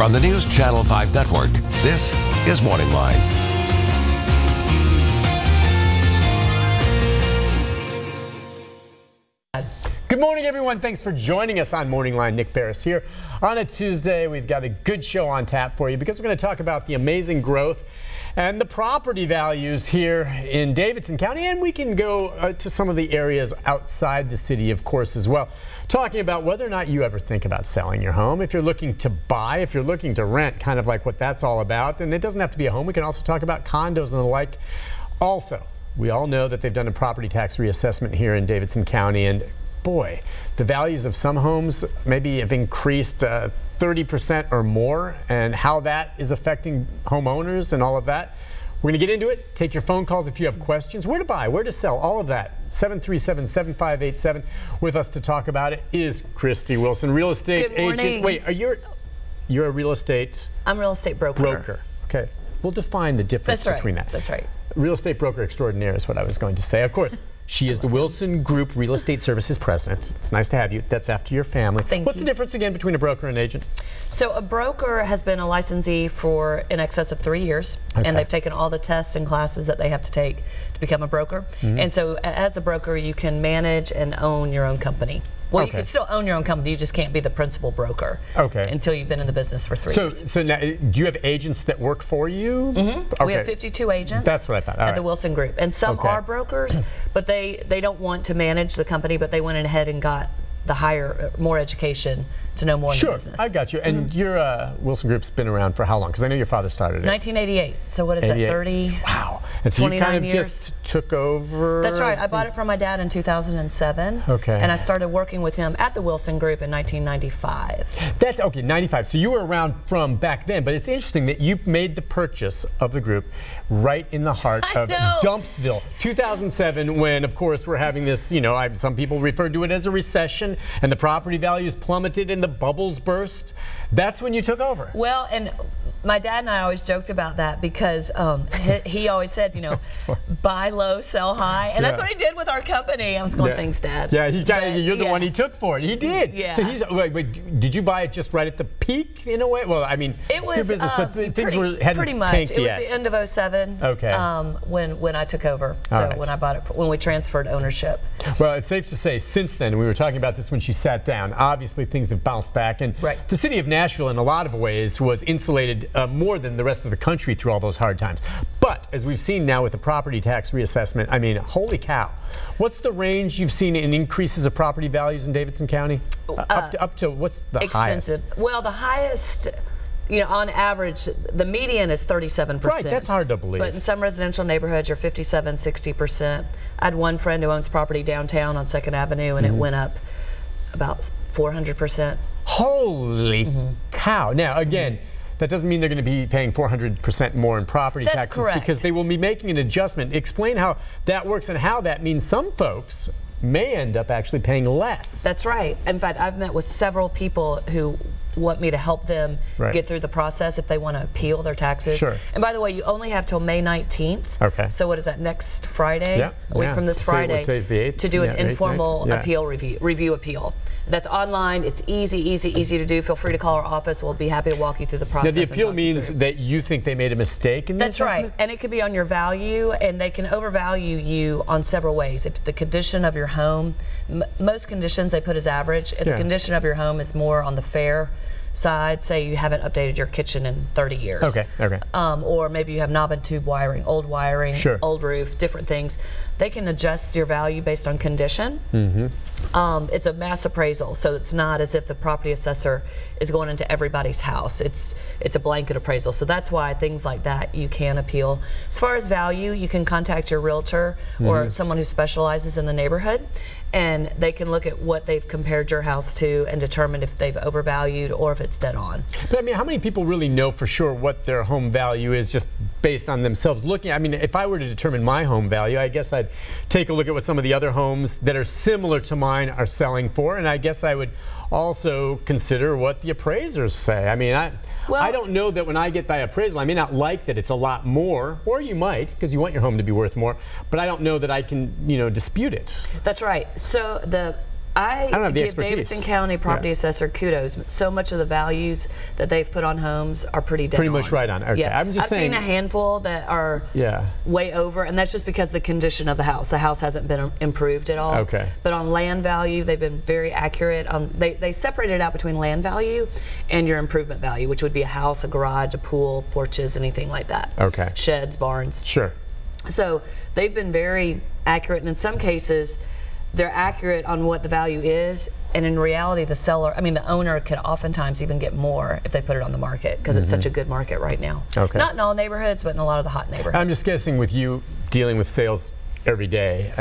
From the News Channel 5 Network, this is MorningLine. Good morning, everyone. Thanks for joining us on MorningLine. Nick Beres here. On a Tuesday, we've got a good show on tap for you because we're going to talk about the amazing growth and the property values here in Davidson County, and we can go to some of the areas outside the city, of course, as well. Talking about whether or not you ever think about selling your home. If you're looking to buy, if you're looking to rent, kind of like what that's all about. And it doesn't have to be a home. We can also talk about condos and the like. Also, we all know that they've done a property tax reassessment here in Davidson County, and boy, the values of some homes maybe have increased 30% or more, and how that is affecting homeowners and all of that. We're going to get into it. Take your phone calls if you have questions. Where to buy, where to sell, all of that. 737-7587. With us to talk about it is Christie Wilson, real estate agent. Wait, you're a real estate? I'm a real estate broker. Okay. We'll define the difference between that. That's right. Real estate broker extraordinaire is what I was going to say. Of course, she is the Wilson Group Real Estate Services president. It's nice to have you. That's after your family. What's the difference again between a broker and an agent? So a broker has been a licensee for in excess of 3 years, and they've taken all the tests and classes that they have to take to become a broker. And so as a broker, you can manage and own your own company. Well, you can still own your own company, you just can't be the principal broker until you've been in the business for 3 years. So now, do you have agents that work for you? We have 52 agents. That's what I thought. At the Wilson Group. And some are brokers, but they don't want to manage the company, but they went ahead and got the more education to know more in the business. I got you. And your Wilson Group's been around for how long? Because I know your father started it. 1988. So what is that, 30? Wow. And so you kind of just took over? That's right. I bought it from my dad in 2007. And I started working with him at the Wilson Group in 1995. That's 95. So you were around from back then, but it's interesting that you made the purchase of the group right in the heart of Dumpsville. 2007, when, of course, we're having this, some people refer to it as a recession, and the property values plummeted and the bubbles burst. That's when you took over. Well, and my dad and I always joked about that because he always said, buy low, sell high, and that's what he did with our company. I was going, thanks, Dad. Yeah, you're the one he took for it. He did. Yeah. So he's wait, did you buy it just right at the peak in a way? Well, I mean, it was your business, but things hadn't pretty much. tanked it was yet. the end of 07. When I took over. So when I bought it, when we transferred ownership. Well, it's safe to say since then, we were talking about this when she sat down. Obviously, things have bounced back, and the city of Nashville, in a lot of ways, was insulated more than the rest of the country through all those hard times. But as we've seen now with the property tax reassessment, I mean, holy cow! What's the range you've seen in increases of property values in Davidson County? Up to what's the extensive? highest? Well, the highest. On average, the median is 37%. Right, that's hard to believe. But in some residential neighborhoods, you're 57, 60%. I had one friend who owns property downtown on 2nd Avenue, and it went up about 400%. Holy cow. Now, again, that doesn't mean they're going to be paying 400% more in property taxes, because they will be making an adjustment. Explain how that works and how that means some folks may end up actually paying less. That's right. In fact, I've met with several people who want me to help them get through the process if they want to appeal their taxes. And by the way, you only have till May 19th. So what is that, next Friday? A week from this Friday. Today's the 8th. To do an informal appeal review appeal. That's online. It's easy to do. Feel free to call our office. We'll be happy to walk you through the process. Now, the appeal means that you think they made a mistake in the assessment? Right. And it could be on your value, and they can overvalue you on several ways. If the condition of your home, most conditions they put as average. If the condition of your home is more on the fair side, say you haven't updated your kitchen in 30 years. Or maybe you have knob and tube wiring, old old roof, different things. They can adjust your value based on condition. It's a mass appraisal, so it's not as if the property assessor is going into everybody's house. It's a blanket appraisal, so that's why things like that you can appeal. As far as value, you can contact your realtor or someone who specializes in the neighborhood, and they can look at what they've compared your house to and determine if they've overvalued or if it's dead on. But I mean, how many people really know for sure what their home value is just based on themselves looking? I mean, if I were to determine my home value, I guess I'd take a look at what some of the other homes that are similar to mine are selling for, and I guess I would also consider what the appraisers say. I mean, I don't know that when I get the appraisal, I may not like that it's a lot more, or you might, because you want your home to be worth more, but I don't know that I can, dispute it. That's right. So I don't have the give expertise. Davidson County property assessor kudos. So much of the values that they've put on homes are pretty dead on. Much right on. Okay. Yeah. I'm just saying. I've seen a handful that are way over, and that's just because the condition of the house. The house hasn't been improved at all. Okay. But on land value, they've been very accurate. They separated out between land value and your improvement value, which would be a house, a garage, a pool, porches, anything like that. Okay. Sheds, barns. Sure. So they've been very accurate, and in some cases, they're accurate on what the value is, and in reality, the owner could oftentimes even get more if they put it on the market because it's such a good market right now. Okay. Not in all neighborhoods, but in a lot of the hot neighborhoods. I'm just guessing with you dealing with sales every day,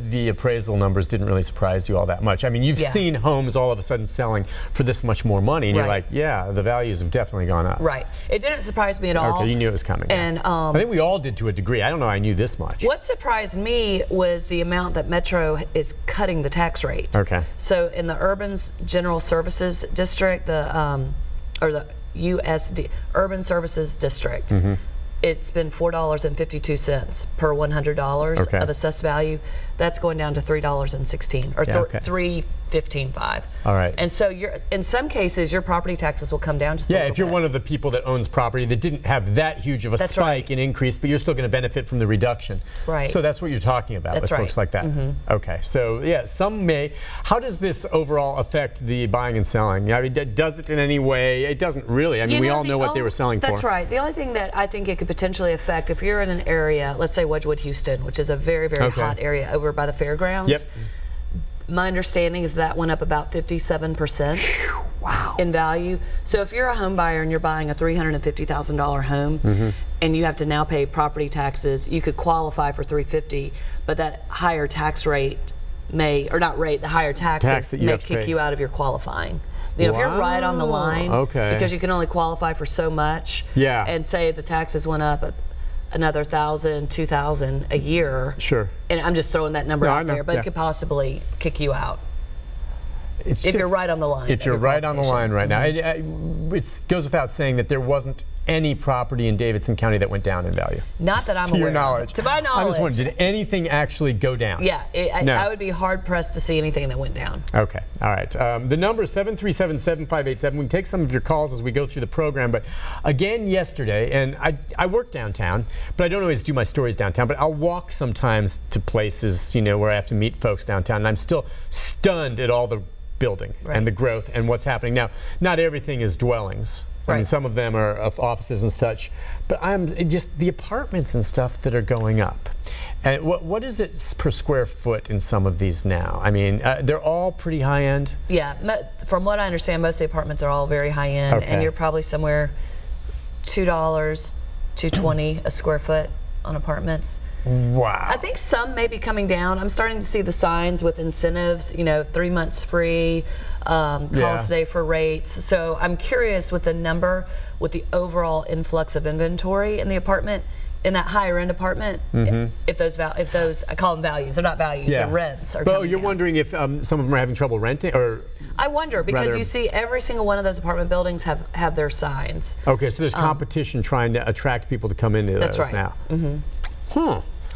the appraisal numbers didn't really surprise you all that much. I mean, you've seen homes all of a sudden selling for this much more money, and you're like, yeah, the values have definitely gone up. Right. It didn't surprise me at all. Okay, you knew it was coming. And I think we all did to a degree. I don't know I knew this much. What surprised me was the amount that Metro is cutting the tax rate. Okay. So in the Urban General Services District, or the USD, Urban Services District, it's been $4.52 per $100 of assessed value. That's going down to $3.16 or $3.155. All right. And so in some cases, your property taxes will come down just a little bit. If you're one of the people that owns property that didn't have that huge of a spike in increase, but you're still going to benefit from the reduction. Right. So that's what you're talking about with folks like that. Okay. So yeah, some may. How does this overall affect the buying and selling? I mean, does it in any way? It doesn't really. I mean, we all know what they were selling for. That's right. The only thing that I think it could potentially affect, if you're in an area, let's say Wedgwood, Houston, which is a very, very hot area over by the fairgrounds. Yep. My understanding is that went up about 57% in value. So if you're a home buyer and you're buying a $350,000 home and you have to now pay property taxes, you could qualify for $350,000, but that higher tax rate may, or not rate, the higher taxes may kick you out of your qualifying. You know, if you're right on the line, because you can only qualify for so much, and say the taxes went up another $1,000, $2,000 a year. Sure. And I'm just throwing that number out there, but it could possibly kick you out. If you're right on the line. If you're right on the line right now. It goes without saying that there wasn't any property in Davidson County that went down in value. Not that I'm aware of. To your knowledge. To my knowledge. I just wondered, did anything actually go down? Yeah, I would be hard pressed to see anything that went down. Okay, all right. The number is 737-7587. We can take some of your calls as we go through the program, but again yesterday, and I work downtown, but I don't always do my stories downtown, but I'll walk sometimes to places, you know, where I have to meet folks downtown, and I'm still stunned at all the building and the growth and what's happening. Now, not everything is dwellings. I mean, some of them are offices and such, but I'm just the apartments and stuff that are going up. And what is it per square foot in some of these now? I mean, they're all pretty high end. Yeah, from what I understand, most of the apartments are all very high end, and you're probably somewhere $2, $2.20 a square foot on apartments. Wow. I think some may be coming down. I'm starting to see the signs with incentives, you know, 3 months free, call us today for rates. So I'm curious with the number, with the overall influx of inventory in the apartment, in that higher end apartment, if those, I call them values, they're not values, they're rents are coming you're down. Wondering if some of them are having trouble renting, or? I wonder, because you see every single one of those apartment buildings have their signs. Okay, so there's competition trying to attract people to come into those now.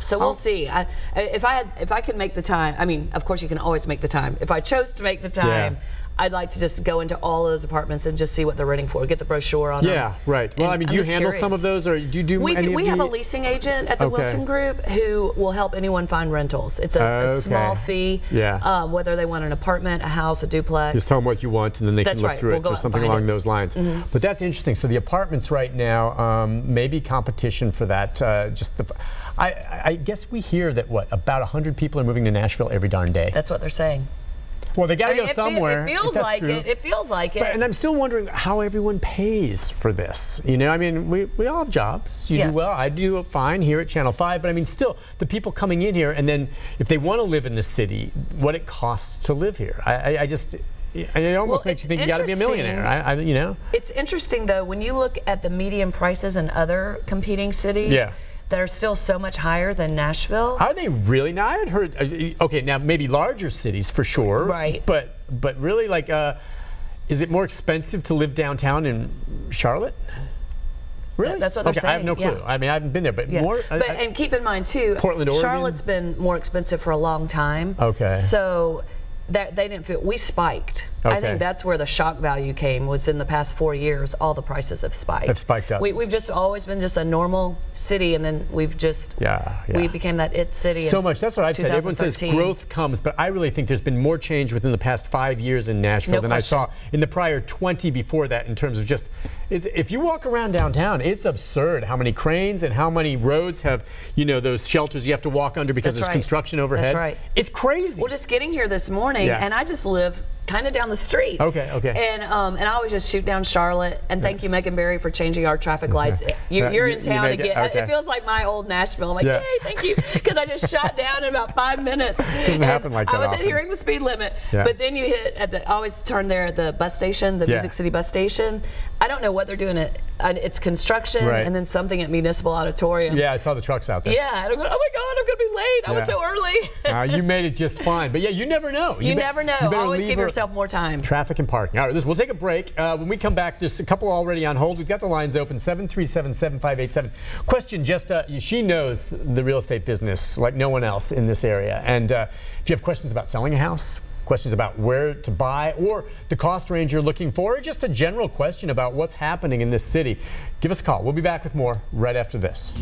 So we'll see. If I can make the time, I mean, of course you can always make the time. If I chose to make the time, I'd like to just go into all of those apartments and just see what they're renting for, get the brochure on them. Yeah, right. Well, I mean, do you handle some of those, or do you do any of We have a leasing agent at the Wilson Group who will help anyone find rentals. It's a small fee, whether they want an apartment, a house, a duplex. Just tell them what you want, and then they can look through it, or something along those lines. But that's interesting. So the apartments right now, maybe competition for that. I guess we hear that, about 100 people are moving to Nashville every darn day. That's what they're saying. Well, they got to go somewhere. It feels like it. It feels like it. And I'm still wondering how everyone pays for this. You know, I mean, we all have jobs. You do well. I do fine here at Channel 5. But I mean, still, the people coming in here, and then if they want to live in the city, what it costs to live here. It almost makes you think you got to be a millionaire. You know. It's interesting though when you look at the median prices in other competing cities. That are still so much higher than Nashville. Are they really? Now I had heard. Okay, now maybe larger cities for sure. Right. But really, like, is it more expensive to live downtown in Charlotte? Really? That's what they're saying. I have no clue. I mean, I haven't been there, but more. And keep in mind too, Portland, Oregon? Charlotte's been more expensive for a long time. Okay. So they didn't feel, we spiked. Okay. I think that's where the shock value came, was in the past 4 years, all the prices have spiked. Have spiked up. We've just always been just a normal city, and then we've just, we became that it city. So much, that's what I've said. Everyone says growth comes, but I really think there's been more change within the past 5 years in Nashville than I saw in the prior 20 before that, in terms of just, if you walk around downtown, it's absurd how many cranes and how many roads have, you know, those shelters you have to walk under because there's construction overhead. That's right. It's crazy. Well, just getting here this morning, and I just live kind of down the street. Okay. And I always just shoot down Charlotte. And thank you, Megan Berry, for changing our traffic lights. You're in town again. It feels like my old Nashville. I'm like, yay, thank you, because I just shot down in about 5 minutes. Doesn't happen like that. I was adhering the speed limit, but then you hit at the. I always turn there at the bus station, the Music City bus station. I don't know what they're doing. It's construction, and then something at Municipal Auditorium. Yeah, I saw the trucks out there. Yeah, and I'm going, oh my God, I'm going to be late. I was so early. You made it just fine, but yeah, you never know. You never know. Always give yourself more time. Traffic and parking. All right, we'll take a break. When we come back, there's a couple already on hold. We've got the lines open, 737-7587. Question, just she knows the real estate business like no one else in this area. And if you have questions about selling a house, questions about where to buy, or the cost range you're looking for, or just a general question about what's happening in this city, give us a call. We'll be back with more right after this.